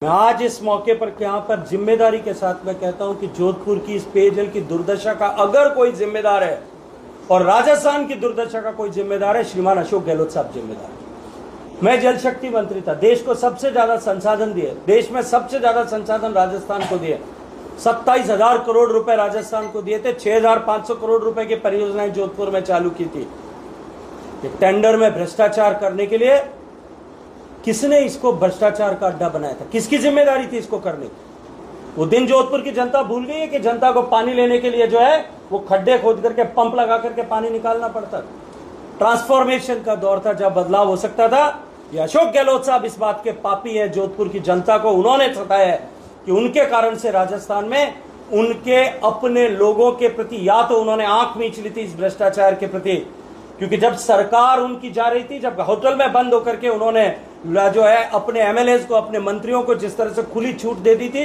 मैं आज इस मौके पर यहाँ पर जिम्मेदारी के साथ मैं कहता हूं कि जोधपुर की इस पेयजल की दुर्दशा का अगर कोई जिम्मेदार है और राजस्थान की दुर्दशा का कोई जिम्मेदार है, श्रीमान अशोक गहलोत साहब जिम्मेदार है। मैं जल शक्ति मंत्री था, देश को सबसे ज्यादा संसाधन दिए, देश में सबसे ज्यादा संसाधन राजस्थान को दिए। 27,000 करोड़ रुपए राजस्थान को दिए थे, 6,500 करोड़ रुपए की परियोजनाएं जोधपुर में चालू की थी। टेंडर में भ्रष्टाचार करने के लिए किसने इसको भ्रष्टाचार का अड्डा बनाया था? किसकी जिम्मेदारी थी इसको करने की? वो दिन जोधपुर की जनता भूल गई है कि जनता को पानी लेने के लिए जो है वो खड्डे खोद करके पंप लगा करके पानी निकालना पड़ता था। ट्रांसफॉर्मेशन का दौर था जब बदलाव हो सकता था। ये अशोक गहलोत साहब इस बात के पापी हैं। जोधपुर की जनता को उन्होंने सताया है कि उनके कारण से राजस्थान में उनके अपने लोगों के प्रति या तो उन्होंने आंख मींच ली थी इस भ्रष्टाचार के प्रति, क्योंकि जब सरकार उनकी जा रही थी, जब होटल में बंद होकर के उन्होंने जो है अपने एमएलएज को, अपने मंत्रियों को जिस तरह से खुली छूट दे दी थी,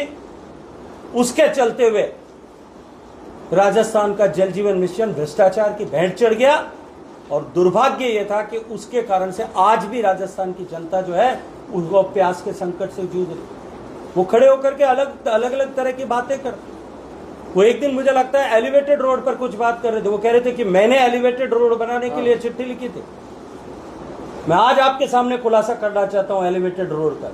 उसके चलते हुए राजस्थान का जल जीवन मिशन भ्रष्टाचार की भेंट चढ़ गया। और दुर्भाग्य यह था कि उसके कारण से आज भी राजस्थान की जनता जो है उसको प्यास के संकट से जूझ रही। वो खड़े होकर के अलग अलग तरह की बातें कर, वो एक दिन मुझे लगता है एलिवेटेड रोड पर कुछ बात कर रहे थे। वो कह रहे थे कि मैंने एलिवेटेड रोड बनाने के लिए चिट्ठी लिखी थी। मैं आज आपके सामने खुलासा करना चाहता हूं एलिवेटेड रोड का।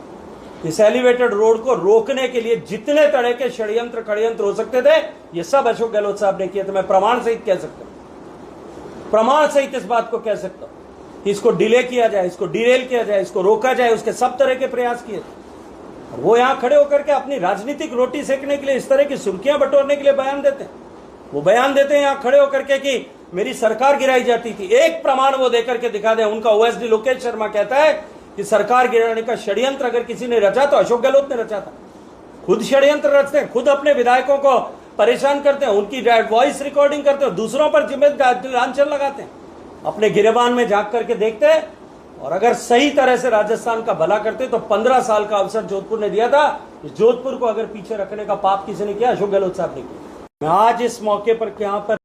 इस एलिवेटेड रोड को रोकने के लिए जितने तरह के षड्यंत्र हो सकते थे, ये सब अशोक गहलोत साहब ने किए थे। मैं प्रमाण सहित कह सकता हूं, प्रमाण सहित इस बात को कह सकता हूं कि इसको डिले किया जाए, इसको डिरेल किया जाए, इसको रोका जाए, उसके सब तरह के प्रयास किए थे। वो यहां खड़े होकर के अपनी राजनीतिक रोटी सेकने के लिए, इस तरह की सुर्खियां बटोरने के लिए बयान देते हैं। वो बयान देते हैं यहां खड़े होकर के कि मेरी सरकार गिराई जाती थी। एक प्रमाण वो देकर के दिखा दें। उनका ओएसडी लोकेश शर्मा कहता है कि सरकार गिराने का षड्यंत्र अगर किसी ने रचा तो अशोक गहलोत ने रचा था। खुद षड्यंत्र रचते हैं, खुद अपने विधायकों को परेशान करते हैं, उनकी वॉइस रिकॉर्डिंग करते हैं, दूसरों पर जिम्मेदार लांछन लगाते हैं, अपने गिरेबान में झांक करके देखते हैं। और अगर सही तरह से राजस्थान का भला करते तो 15 साल का अवसर जोधपुर ने दिया था। इस जोधपुर को अगर पीछे रखने का पाप किसी ने किया, अशोक गहलोत साहब ने किया। मैं आज इस मौके पर यहाँ पर